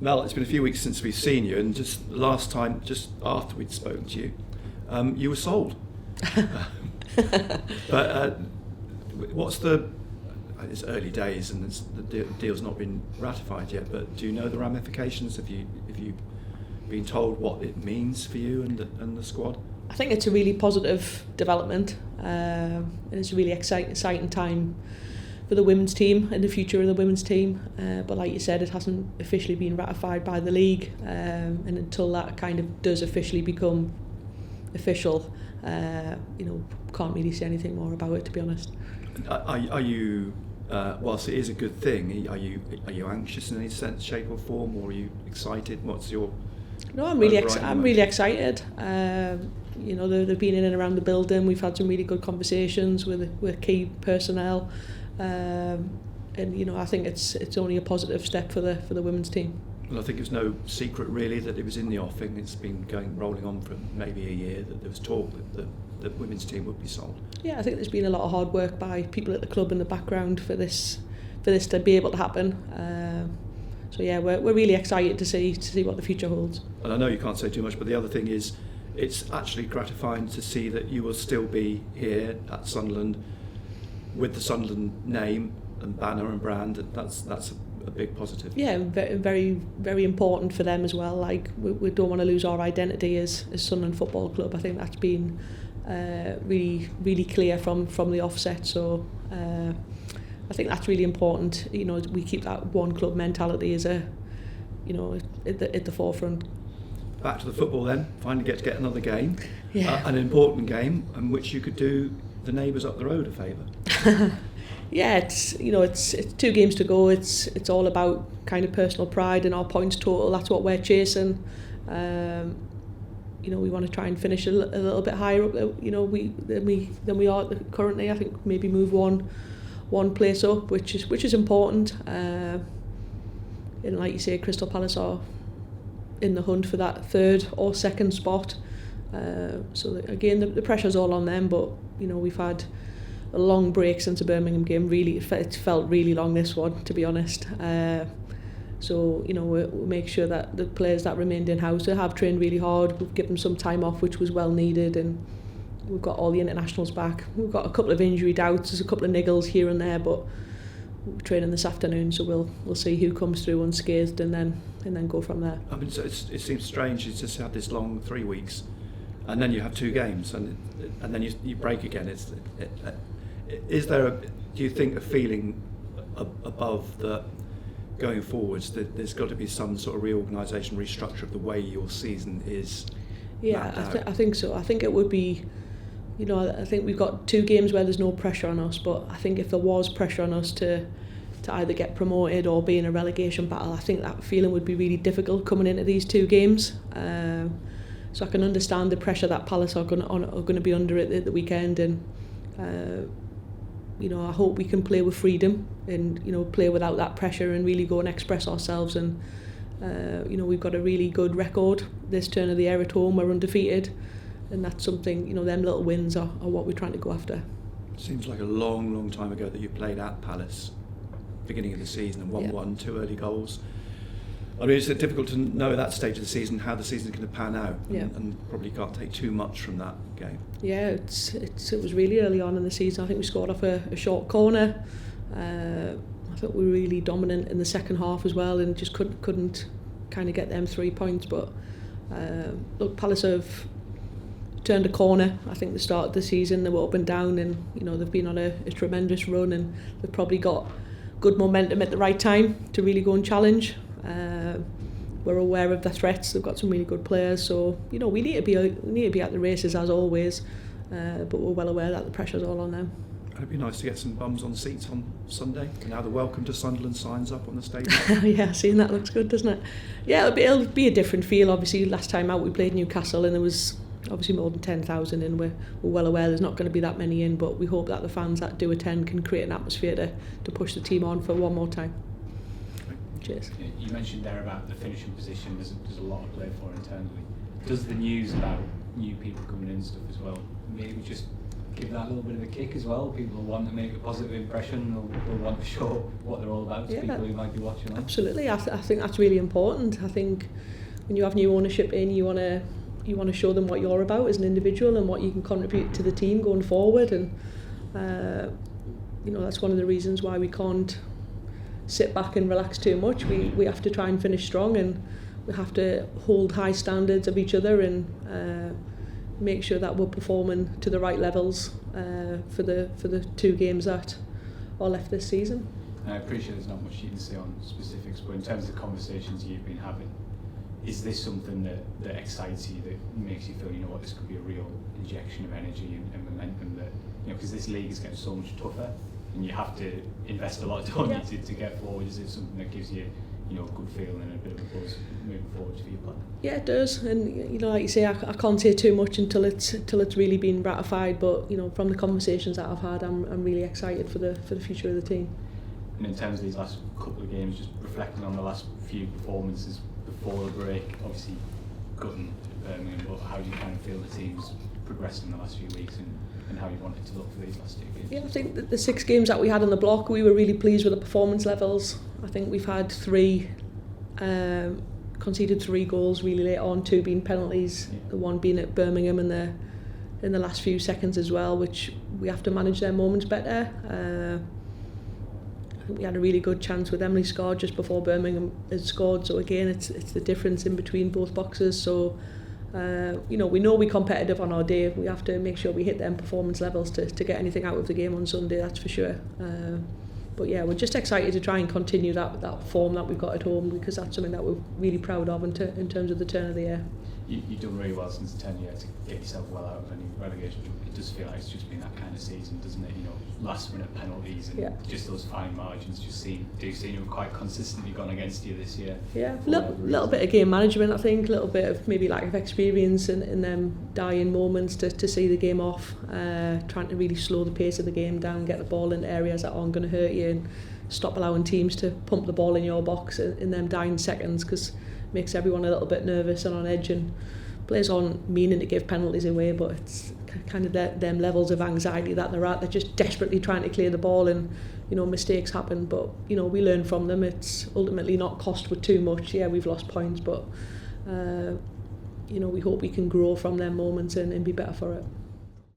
Mel, it's been a few weeks since we've seen you, and just last time, just after we'd spoken to you, you were sold. But what's it's early days and the deal's not been ratified yet, but do you know the ramifications? Have you been told what it means for you and the squad? I think it's a really positive development, and it's a really exciting time for the women's team and the future of the women's team. But like you said, it hasn't officially been ratified by the league, and until that kind of does officially become official, can't really say anything more about it, to be honest. Are you, whilst it is a good thing, are you anxious in any sense, shape or form, or are you excited? What's your... No, I'm really excited. They've been in and around the building. We've had some really good conversations with key personnel, and I think it's only a positive step for the women's team. Well, I think it's no secret really that it was in the offing. It's been rolling on for maybe a year that there was talk that the women's team would be sold. Yeah, I think there's been a lot of hard work by people at the club in the background for this to be able to happen. So yeah, we're really excited to see what the future holds. And I know you can't say too much, but the other thing is, it's actually gratifying to see that you will still be here at Sunderland with the Sunderland name and banner and brand. That's a big positive. Yeah, very, very important for them as well. Like we don't want to lose our identity as Sunderland Football Club. I think that's been really, really clear from the offset. So I think that's really important. We keep that one club mentality as at the forefront. Back to the football then. Finally get to get another game. Yeah. An important game in which you could do the neighbours up the road a favour. Yeah, it's 2 games to go. It's all about kind of personal pride and our points total. That's what we're chasing. We want to try and finish a little bit higher up. Than we are currently. I think maybe move one place up, which is important. And like you say, Crystal Palace are in the hunt for that 3rd or 2nd spot. So again, the pressure's all on them. But we've had a long break since the Birmingham game. Really, it felt really long, this one, to be honest. So we'll make sure that the players that remained in house have trained really hard. We've given them some time off, which was well needed, and we've got all the internationals back. We've got a couple of injury doubts, there's a couple of niggles here and there, but we're training this afternoon, so we'll see who comes through unscathed and then go from there. I mean, so it seems strange. You just had this long 3 weeks, and then you have 2 games, and then you break again. Is there do you think a feeling above the going forwards that there's got to be some sort of reorganisation, restructure of the way your season is? Yeah, I think so. I think it would be, I think we've got 2 games where there's no pressure on us, but I think if there was pressure on us to either get promoted or be in a relegation battle, I think that feeling would be really difficult coming into these 2 games. So I can understand the pressure that Palace are going to be under at the weekend, and I hope we can play with freedom and play without that pressure and really go and express ourselves. And we've got a really good record this turn of the year at home. We're undefeated, and that's something, them little wins are what we're trying to go after. It seems like a long time ago that you played at Palace, beginning of the season, and 1-1, 2 early goals. I mean, it's difficult to know at that stage of the season how the season's going to pan out, and probably can't take too much from that game. Yeah, it was really early on in the season. I think we scored off a short corner. I thought we were really dominant in the second half as well, and just couldn't kind of get them 3 points. But look, Palace have turned a corner. I think the start of the season they were up and down, and they've been on a tremendous run, and they've probably got good momentum at the right time to really go and challenge. We're aware of the threats. They've got some really good players, so we need to be at the races as always. But we're well aware that the pressure's all on them. It'd be nice to get some bums on seats on Sunday. And now the welcome to Sunderland signs up on the stadium. Yeah, seeing that looks good, doesn't it? Yeah, it'll be a different feel. Obviously, last time out we played Newcastle, and there was obviously more than 10,000, and we're well aware there's not going to be that many in. But we hope that the fans that do attend can create an atmosphere to push the team on for one more time. Cheers. You mentioned there about the finishing position. There's a lot to play for internally. Does the news about new people coming in and stuff as well maybe just give that a little bit of a kick as well. People will want to make a positive impression. They'll want to show what they're all about to people who might be watching on. Absolutely, I think that's really important. I think when you have new ownership in, you want to show them what you're about as an individual and what you can contribute to the team going forward. And that's one of the reasons why we can't sit back and relax too much. We have to try and finish strong, and we have to hold high standards of each other and make sure that we're performing to the right levels for the 2 games that are left this season. And I appreciate there's not much you can say on specifics, but in terms of the conversations you've been having, is this something that excites you, that makes you feel, this could be a real injection of energy and momentum, that because this league is getting so much tougher and you have to invest a lot, don't you, to get forward? Is it something that gives you a good feeling and a bit of a buzz moving forward for your plan? Yeah, it does. And like you say, I can't say too much until it's really been ratified. But from the conversations that I've had, I'm really excited for the future of the team. And in terms of these last couple of games, just reflecting on the last few performances before the break, obviously gutting Birmingham, but how do you kind of feel the team's progressed in the last few weeks and how you want it to look for these last 2 games? Yeah, I think that the 6 games that we had on the block, we were really pleased with the performance levels. I think we've had conceded 3 goals really late on, 2 being penalties, the 1 being at Birmingham in the last few seconds as well, which we have to manage their moments better. I think we had a really good chance with Emily scored just before Birmingham had scored, so again it's the difference in between both boxes. So we know we're competitive on our day. We have to make sure we hit them performance levels to get anything out of the game on Sunday, that's for sure. But yeah, we're just excited to try and continue that form that we've got at home, because that's something that we're really proud of in terms of the turn of the year. You've done really well since the tenure to get yourself well out of any relegation. It does feel like it's just been that kind of season, doesn't it? Last minute penalties and just those fine margins do seem to have quite consistently gone against you this year. Yeah, little bit of game management, I think, a little bit of maybe lack of experience in them dying moments to see the game off, trying to really slow the pace of the game down, get the ball into areas that aren't going to hurt you, and stop allowing teams to pump the ball in your box in them dying seconds, because makes everyone a little bit nervous and on edge, and players aren't meaning to give penalties away, but it's kind of them levels of anxiety that they're at. They're just desperately trying to clear the ball, and mistakes happen, but we learn from them. It's ultimately not cost with too much. Yeah, we've lost points, but we hope we can grow from them moments and be better for it.